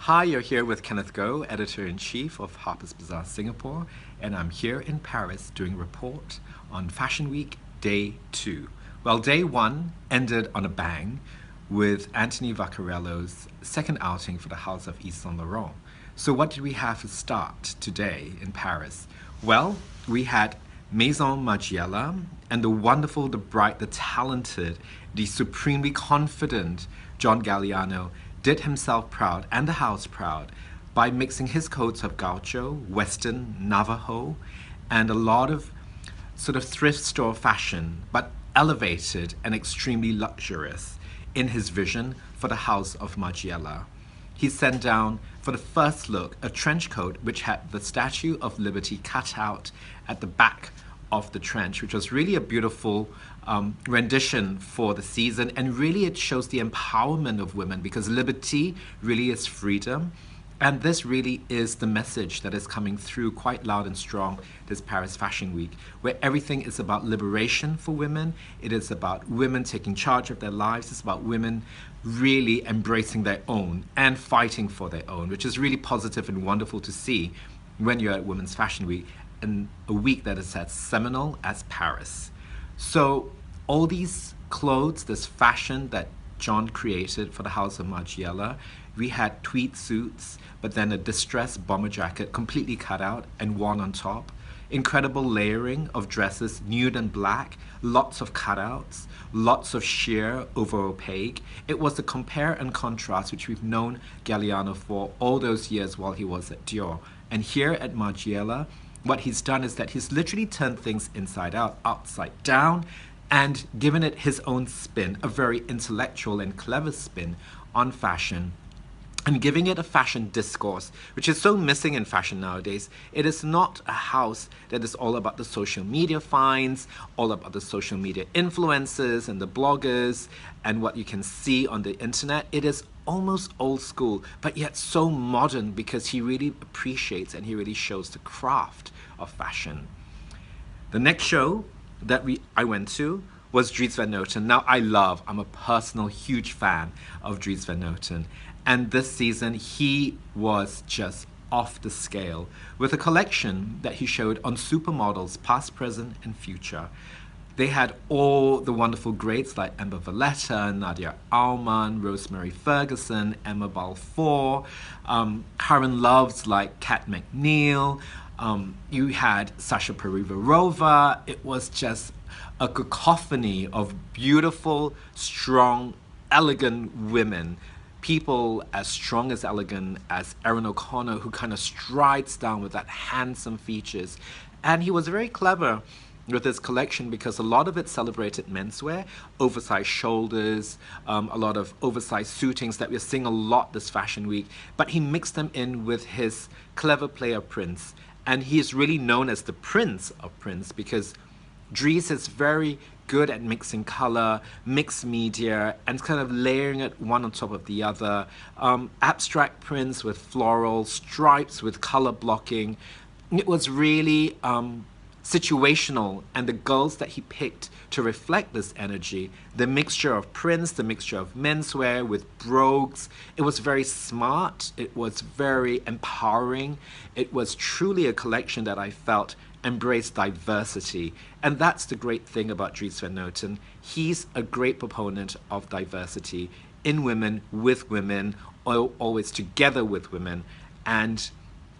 Hi, you're here with Kenneth Goh, Editor-in-Chief of Harper's Bazaar Singapore, and I'm here in Paris doing a report on Fashion Week Day 2. Well, Day 1 ended on a bang with Anthony Vaccarello's second outing for the House of Yves Saint Laurent. So what did we have to start today in Paris? Well, we had Maison Margiela and the wonderful, the bright, the talented, the supremely confident John Galliano did himself proud and the house proud by mixing his coats of gaucho, Western, Navajo, and a lot of sort of thrift store fashion, but elevated and extremely luxurious in his vision for the House of Margiela. He sent down, for the first look, a trench coat which had the Statue of Liberty cut out at the back of the trench, which was really a beautiful rendition for the season, and really it shows the empowerment of women, because liberty really is freedom, and this really is the message that is coming through quite loud and strong this Paris Fashion Week, where everything is about liberation for women. It is about women taking charge of their lives. It's about women really embracing their own and fighting for their own, which is really positive and wonderful to see when you're at Women's Fashion Week, in a week that is as seminal as Paris. So all these clothes, this fashion that John created for the House of Margiela, we had tweed suits, but then a distressed bomber jacket completely cut out and worn on top. Incredible layering of dresses, nude and black, lots of cutouts, lots of sheer over opaque. It was the compare and contrast which we've known Galliano for all those years while he was at Dior. And here at Margiela, what he's done is that he's literally turned things inside out, upside down, and given it his own spin, a very intellectual and clever spin on fashion, and giving it a fashion discourse, which is so missing in fashion nowadays. It is not a house that is all about the social media finds, all about the social media influencers and the bloggers and what you can see on the internet. It is almost old school, but yet so modern, because he really appreciates and he really shows the craft of fashion. The next show that I went to was Dries Van Noten. Now I'm a personal huge fan of Dries Van Noten, and this season he was just off the scale with a collection that he showed on supermodels past, present and future. They had all the wonderful greats like Amber Valletta, Nadia Aumann, Rosemary Ferguson, Emma Balfour, current loves like Kat McNeil. You had Sasha Perivarova. It was just a cacophony of beautiful, strong, elegant women. People as strong as elegant as Erin O'Connor, who kind of strides down with that handsome features. And he was very clever with his collection, because a lot of it celebrated menswear, oversized shoulders, a lot of oversized suitings that we're seeing a lot this fashion week, but he mixed them in with his clever play of prints. And he is really known as the Prince of Prints, because Dries is very good at mixing color, mixed media, and kind of layering it one on top of the other. Abstract prints with floral, stripes with color blocking. It was really situational, and the girls that he picked to reflect this energy, the mixture of prints, the mixture of menswear with brogues, it was very smart, it was very empowering. It was truly a collection that I felt embraced diversity, and that's the great thing about Dries Van Noten. He's a great proponent of diversity in women, with women, always together with women, and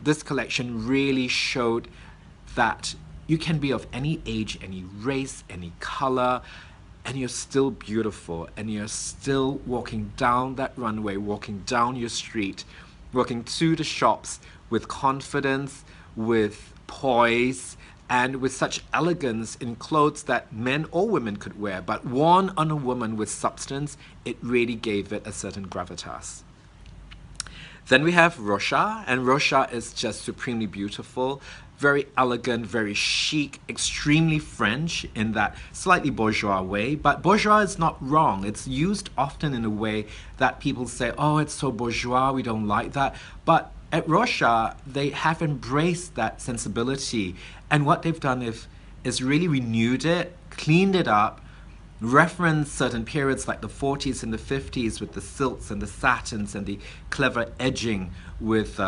this collection really showed that you can be of any age, any race, any color, and you're still beautiful, and you're still walking down that runway, walking down your street, walking to the shops with confidence, with poise, and with such elegance in clothes that men or women could wear, but worn on a woman with substance, it really gave it a certain gravitas. Then we have Rochas, and Rochas is just supremely beautiful, very elegant, very chic, extremely French in that slightly bourgeois way, but bourgeois is not wrong. It's used often in a way that people say, oh, it's so bourgeois, we don't like that. But at Rochas, they have embraced that sensibility, and what they've done is really renewed it, cleaned it up, reference certain periods like the 40s and the 50s with the silks and the satins and the clever edging with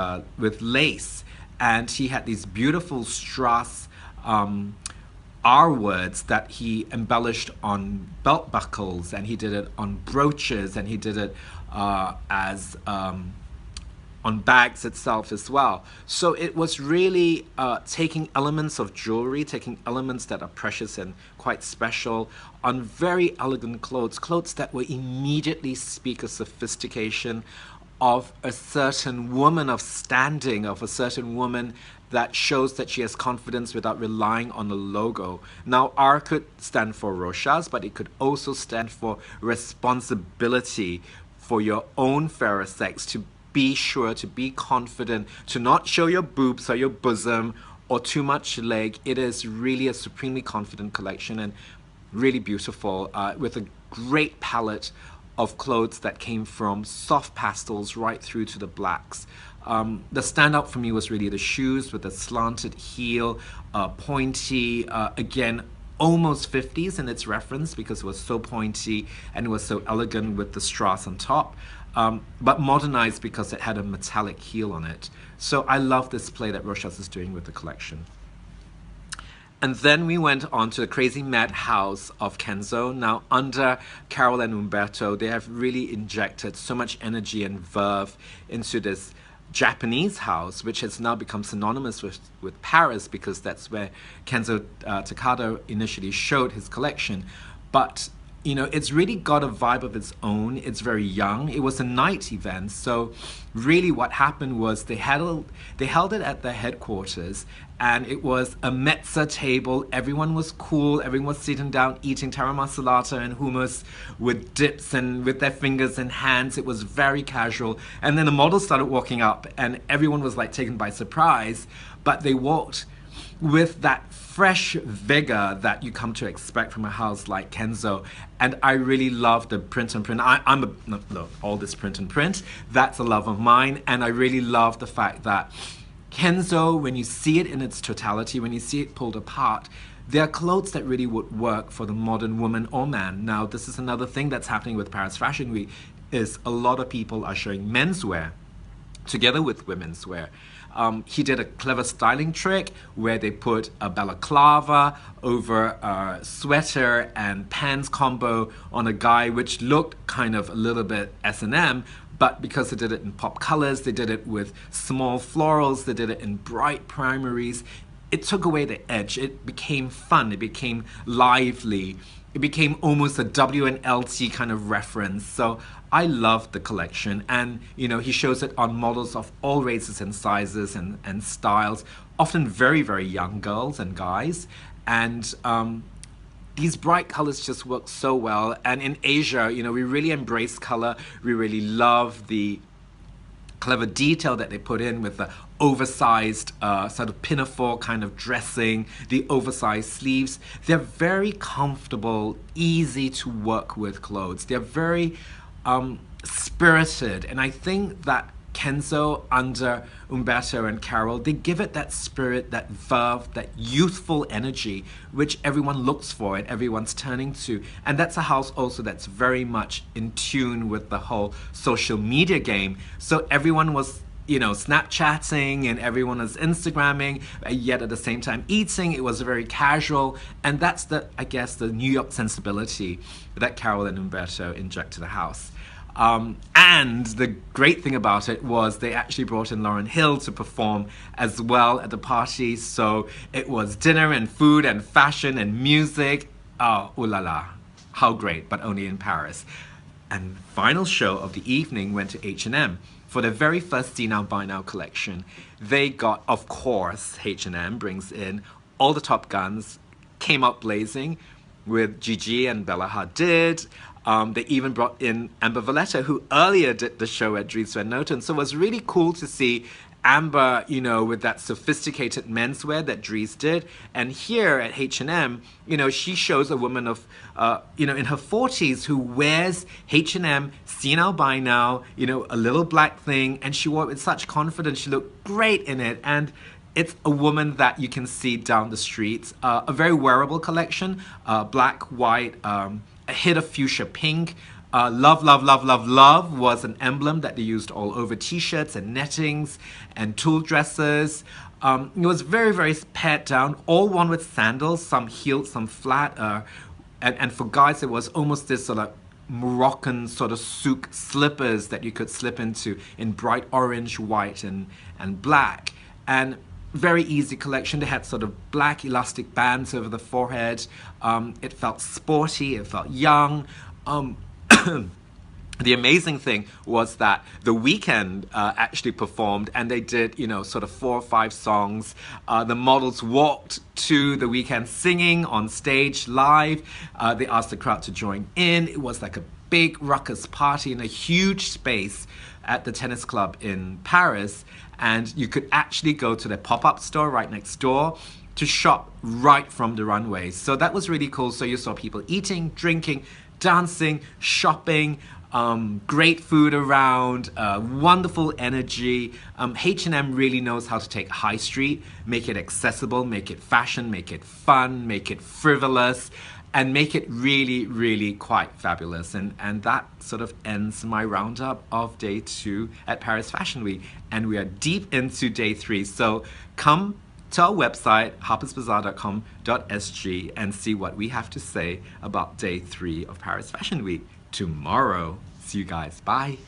lace. And he had these beautiful strass R words that he embellished on belt buckles, and he did it on brooches, and he did it as on bags itself as well. So it was really taking elements of jewelry, taking elements that are precious and quite special on very elegant clothes, clothes that will immediately speak of sophistication, of a certain woman of standing, of a certain woman that shows that she has confidence without relying on the logo. Now, R could stand for Rochas, but it could also stand for responsibility for your own fairer sex, to be sure, to be confident, to not show your boobs or your bosom or too much leg. It is really a supremely confident collection and really beautiful, with a great palette of clothes that came from soft pastels right through to the blacks. The standout for me was really the shoes with the slanted heel, pointy, again, almost 50s in its reference because it was so pointy and it was so elegant with the strass on top, but modernized because it had a metallic heel on it. So I love this play that Rochas is doing with the collection. And then we went on to the crazy mad house of Kenzo. Now, under Carol and Umberto, they have really injected so much energy and verve into this Japanese house, which has now become synonymous with Paris because that's where Kenzo Takada initially showed his collection. But you know, it's really got a vibe of its own. It's very young. It was a night event, so really what happened was they held it at their headquarters, and it was a mezza table. Everyone was cool. Everyone was sitting down eating tara masalata and hummus with dips and with their fingers and hands. It was very casual. And then the models started walking up, and everyone was like taken by surprise, but they walked with that fresh vigor that you come to expect from a house like Kenzo. And I really love the print and print. All this print and print, that's a love of mine. And I really love the fact that Kenzo, when you see it in its totality, when you see it pulled apart, there are clothes that really would work for the modern woman or man. Now, this is another thing that's happening with Paris Fashion Week, is a lot of people are showing menswear together with women's wear. He did a clever styling trick where they put a balaclava over a sweater and pants combo on a guy, which looked kind of a little bit S&M, but because they did it in pop colors, they did it with small florals, they did it in bright primaries, it took away the edge. It became fun, it became lively, it became almost a W and LT kind of reference. So I loved the collection, and you know, he shows it on models of all races and sizes and styles, often very, very young girls and guys. And these bright colors just work so well. And in Asia, you know, we really embrace color. We really love the clever detail that they put in with the oversized sort of pinafore kind of dressing, the oversized sleeves. They're very comfortable, easy to work with clothes. They're very spirited, and I think that Kenzo under Umberto and Carol, they give it that spirit, that verve, that youthful energy, which everyone looks for and everyone's turning to. And that's a house also that's very much in tune with the whole social media game. So everyone was, you know, Snapchatting and everyone was Instagramming, yet at the same time eating. It was very casual, and that's the, I guess, the New York sensibility that Carol and Umberto inject to the house. And the great thing about it was they actually brought in Lauryn Hill to perform as well at the party. So it was dinner and food and fashion and music. Oh, ooh la la, how great, but only in Paris. And final show of the evening went to H&M. For their very first See Now Buy Now collection, they got, of course, H&M brings in all the top guns, came out blazing with Gigi and Bella Hadid. They even brought in Amber Valletta, who earlier did the show at Dries Van Noten. So it was really cool to see Amber, you know, with that sophisticated menswear that Dries did. And here at H&M, you know, she shows a woman of, you know, in her 40s who wears H&M, See Now Buy Now, you know, a little black thing. And she wore it with such confidence. She looked great in it. And it's a woman that you can see down the streets. A very wearable collection, black, white, a hit of fuchsia pink. Love, love, love, love, love was an emblem that they used all over t-shirts and nettings and tulle dresses. It was very, very pared down, all one with sandals, some heeled, some flat. And for guys, it was almost this sort of Moroccan sort of souk slippers that you could slip into in bright orange, white, and black. And very easy collection. They had sort of black elastic bands over the forehead. It felt sporty, it felt young. The amazing thing was that The Weeknd actually performed, and they did, you know, sort of 4 or 5 songs. The models walked to The Weeknd singing on stage live. They asked the crowd to join in. It was like a big ruckus party in a huge space at the tennis club in Paris, and you could actually go to the pop-up store right next door to shop right from the runways. So that was really cool. So you saw people eating, drinking, dancing, shopping, great food around, wonderful energy. H&M really knows how to take high street, make it accessible, make it fashion, make it fun, make it frivolous, and make it really, really quite fabulous. And that sort of ends my roundup of day 2 at Paris Fashion Week. And we are deep into day 3. So come to our website, harpersbazaar.com.sg, and see what we have to say about day 3 of Paris Fashion Week tomorrow. See you guys. Bye.